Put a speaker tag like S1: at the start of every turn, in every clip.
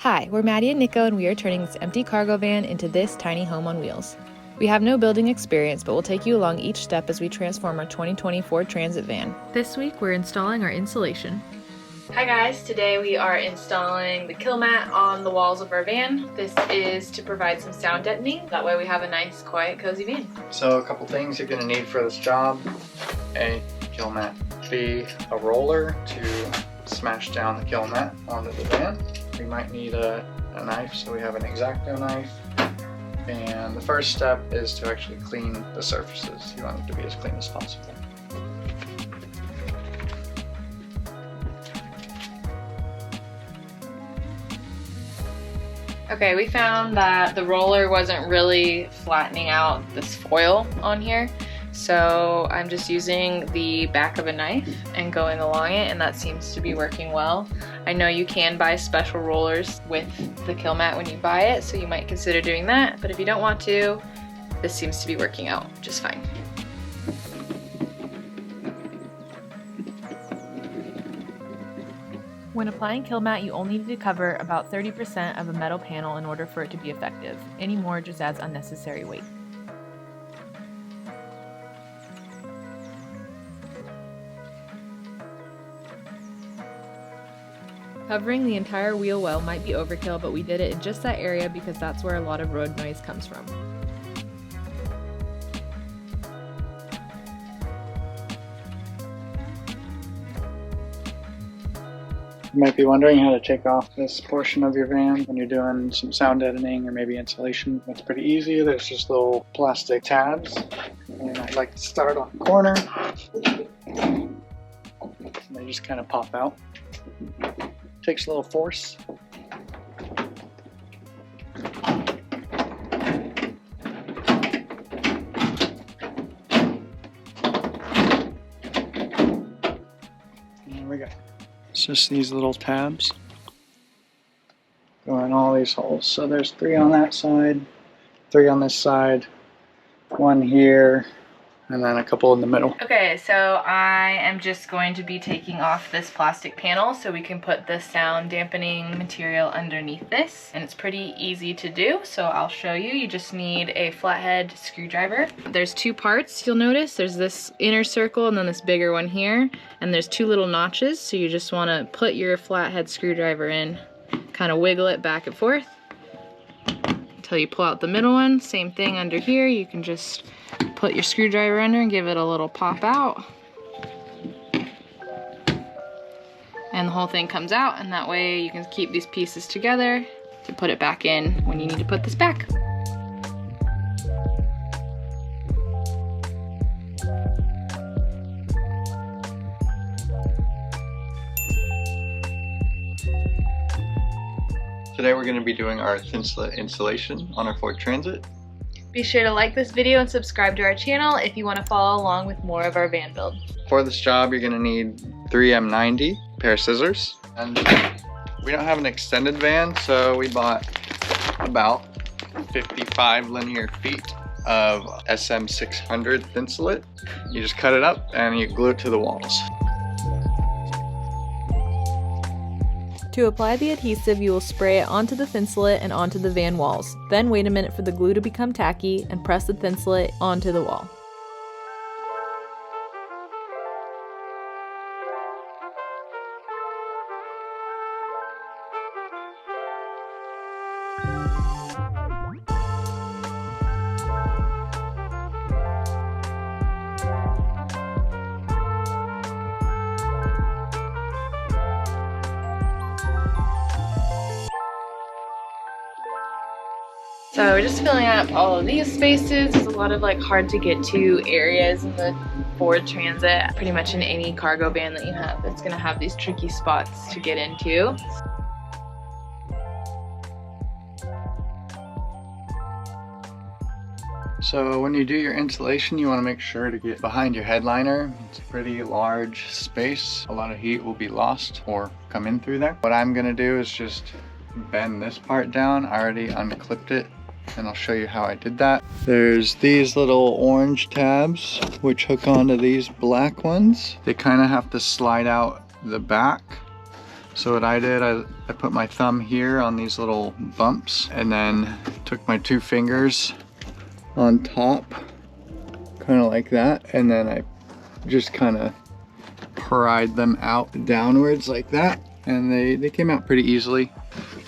S1: Hi, we're Maddie and Nico, and we are turning this empty cargo van into this tiny home on wheels. We have no building experience, but we'll take you along each step as we transform our 2020 Ford Transit van. This week, we're installing our insulation. Hi guys, today we are installing the kill mat on the walls of our van. This is to provide some sound deadening. That way we have a nice, quiet, cozy van.
S2: So a couple things you're going to need for this job. A kill mat. B, a roller to smash down the kill mat onto the van. We might need a knife, so we have an X-Acto knife. And the first step is to actually clean the surfaces. You want it to be as clean as possible.
S1: Okay, we found that the roller wasn't really flattening out this foil on here. So I'm just using the back of a knife and going along it, and that seems to be working well. I know you can buy special rollers with the kill mat when you buy it, so you might consider doing that, but if you don't want to, this seems to be working out just fine. When applying kill mat, you only need to cover about 30% of a metal panel in order for it to be effective. Any more just adds unnecessary weight. Covering the entire wheel well might be overkill, but we did it in just that area because that's where a lot of road noise comes from.
S2: You might be wondering how to take off this portion of your van when you're doing some sound editing or maybe insulation. It's pretty easy. There's just little plastic tabs, and I'd like to start on the corner. And they just kind of pop out. Takes a little force. There we go. It's just these little tabs go in all these holes. So there's 3 on that side, 3 on this side, 1 here, and then a couple in the middle. Okay, so I am just going to be taking off this plastic panel so we can put the sound dampening material underneath this. And it's pretty easy to do, so I'll show you. You just need a flathead screwdriver. There's 2 parts, you'll notice. There's this inner circle and then this bigger one here. And there's 2 little notches, so you just want to put your flathead screwdriver in, kind of wiggle it back and forth until you pull out the middle one. Same thing under here. You can just put your screwdriver under and give it a little pop out. And the whole thing comes out, and that way you can keep these pieces together to put it back in when you need to put this back. Today we're going to be doing our Thinsulate insulation on our Ford Transit.
S1: Be sure to like this video and subscribe to our channel if you want to follow along with more of our van build.
S2: For this job you're going to need 3M90, pair of scissors, and we don't have an extended van, so we bought about 55 linear feet of SM600 Thinsulate. You just cut it up and you glue it to the walls.
S1: To apply the adhesive, you will spray it onto the Thinsulate and onto the van walls. Then wait a minute for the glue to become tacky and press the Thinsulate onto the wall. So we're just filling up all of these spaces. There's a lot of like hard to get to areas in the Ford Transit. Pretty much in any cargo van that you have, it's gonna have these tricky spots to get into.
S2: So when you do your insulation, you want to make sure to get behind your headliner. It's a pretty large space. A lot of heat will be lost or come in through there. What I'm gonna do is just bend this part down. I already unclipped it, and I'll show you how I did that. There's these little orange tabs which hook onto these black ones. They kind of have to slide out the back So what I did, I put my thumb here on these little bumps and then took my 2 fingers on top, kind of like that, and then I just kind of pried them out downwards like that, and they came out pretty easily.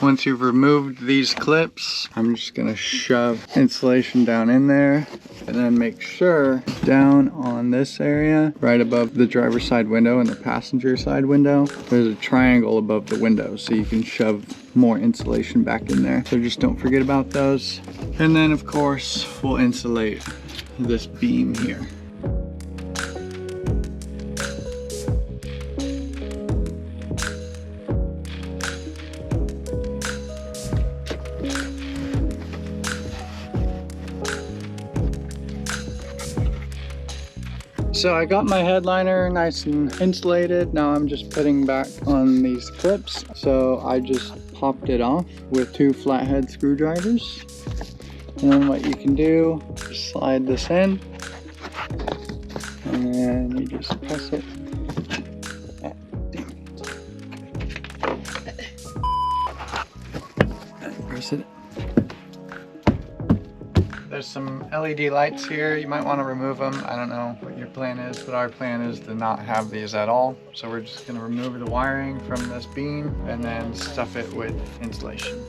S2: Once you've removed these clips, I'm just gonna shove insulation down in there, and then make sure down on this area, right above the driver's side window and the passenger side window, there's a triangle above the window, so you can shove more insulation back in there. So just don't forget about those. And then of course, we'll insulate this beam here. So I got my headliner nice and insulated. Now I'm just putting back on these clips. So I just popped it off with 2 flathead screwdrivers. And then what you can do is slide this in, and then you just press it. Press it. There's some LED lights here. You might want to remove them. I don't know what your plan is, but our plan is to not have these at all. So we're just going to remove the wiring from this beam and then stuff it with insulation.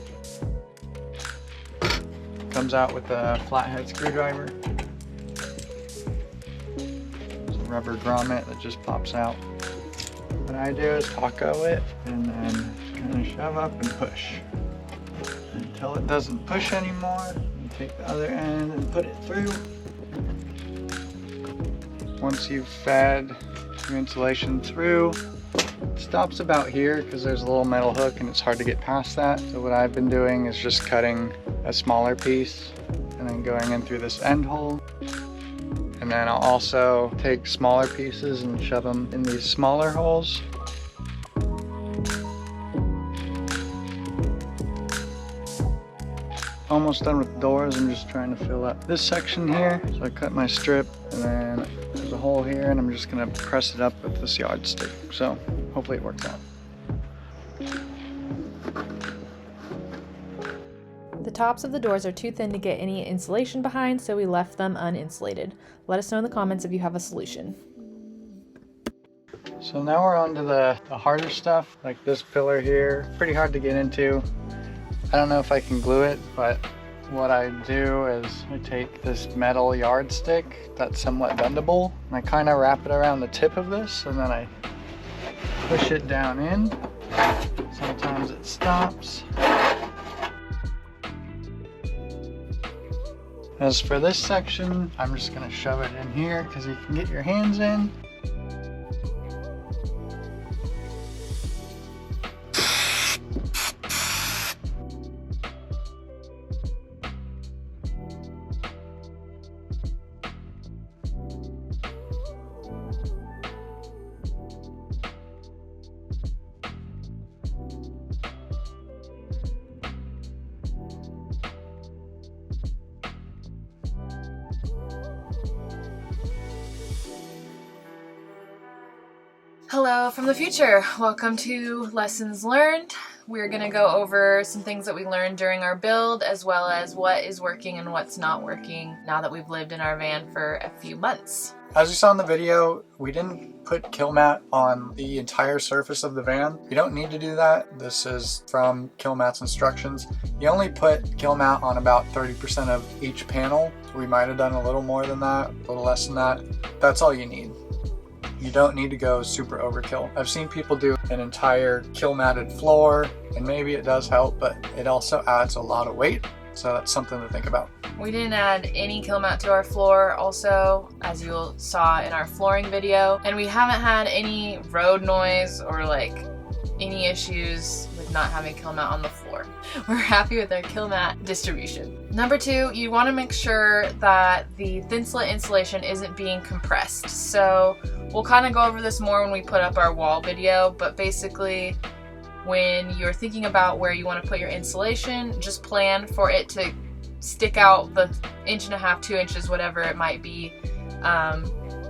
S2: Comes out with a flathead screwdriver. There's a rubber grommet that just pops out. What I do is taco it and then kind of shove up and push until it doesn't push anymore. Take the other end and put it through. Once you've fed your insulation through, it stops about here because there's a little metal hook and it's hard to get past that. So what I've been doing is just cutting a smaller piece and then going in through this end hole. And then I'll also take smaller pieces and shove them in these smaller holes. Almost done with doors. I'm just trying to fill up this section here. So I cut my strip and then there's a hole here and I'm just gonna press it up with this yardstick. So hopefully it works out.
S1: The tops of the doors are too thin to get any insulation behind, so we left them uninsulated. Let us know in the comments if you have a solution.
S2: So now we're on to the harder stuff, like this pillar here. Pretty hard to get into. I don't know if I can glue it, but what I do is I take this metal yardstick that's somewhat bendable, and I kind of wrap it around the tip of this, and then I push it down in. Sometimes it stops. As for this section, I'm just gonna shove it in here because you can get your hands in.
S1: Hello from the future. Welcome to Lessons Learned. We're going to go over some things that we learned during our build, as well as what is working and what's not working now that we've lived in our van for a few months.
S2: As you saw in the video, we didn't put kill mat on the entire surface of the van. You don't need to do that. This is from kill mat's instructions. You only put kill mat on about 30% of each panel. We might have done a little more than that, a little less than that. That's all you need. You don't need to go super overkill. I've seen people do an entire kill matted floor, and maybe it does help, but it also adds a lot of weight. So that's something to think about.
S1: We didn't add any kill mat to our floor also, as you saw in our flooring video. And we haven't had any road noise or like any issues with not having kill mat on the floor. We're happy with our kill mat distribution. Number two, you want to make sure that the Thinsulate insulation isn't being compressed. So we'll kind of go over this more when we put up our wall video, but basically when you're thinking about where you want to put your insulation, just plan for it to stick out the 1.5 to 2 inches, whatever it might be,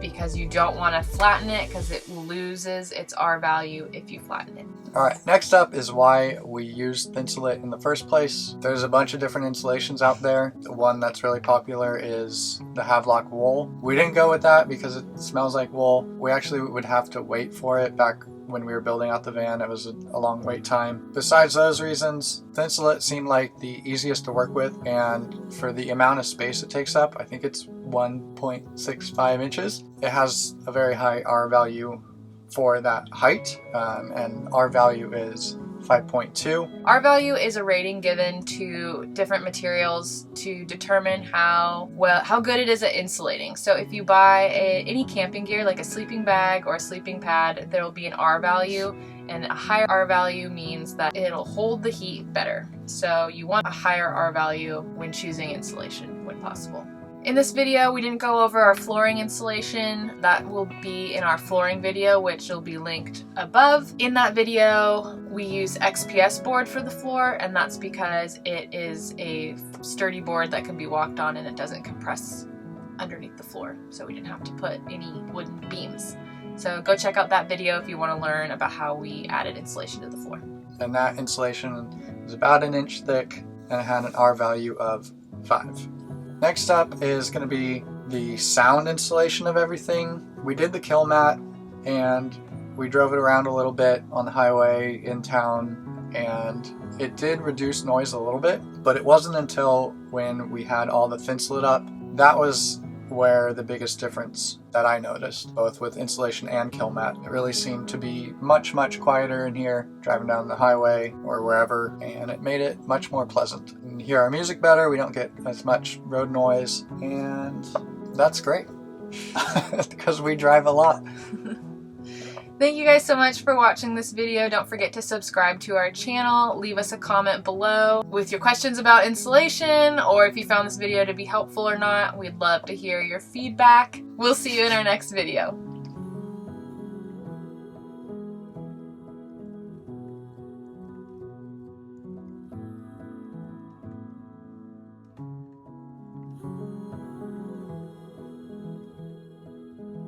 S1: because you don't want to flatten it because it loses its R value if you flatten it.
S2: Alright, next up is why we use Thinsulate in the first place. There's a bunch of different insulations out there. The one that's really popular is the Havelock wool. We didn't go with that because it smells like wool. We actually would have to wait for it. Back when we were building out the van, it was a long wait time. Besides those reasons, Thinsulate seemed like the easiest to work with, and for the amount of space it takes up, I think it's 1.65 inches. It has a very high R value for that height, and R value is 5.2.
S1: R value is a rating given to different materials to determine how good it is at insulating. So if you buy any camping gear like a sleeping bag or a sleeping pad, there will be an R value, and a higher R value means that it'll hold the heat better. So you want a higher R value when choosing insulation when possible. In this video, we didn't go over our flooring insulation. That will be in our flooring video, which will be linked above. In that video, we use XPS board for the floor, and that's because it is a sturdy board that can be walked on and it doesn't compress underneath the floor. So we didn't have to put any wooden beams. So go check out that video if you want to learn about how we added insulation to the floor.
S2: And that insulation is about 1 inch thick and it had an R value of 5. Next up is going to be the sound insulation of everything. We did the kill mat and we drove it around a little bit on the highway in town, and it did reduce noise a little bit, but it wasn't until when we had all the Thinsulate up. That was where the biggest difference that I noticed, both with insulation and kill mat. It really seemed to be much quieter in here, driving down the highway or wherever, and it made it much more pleasant. You can hear our music better, we don't get as much road noise, and that's great because we drive a lot.
S1: Thank you guys so much for watching this video. Don't forget to subscribe to our channel. Leave us a comment below with your questions about insulation, or if you found this video to be helpful or not. We'd love to hear your feedback. We'll see you in our next video.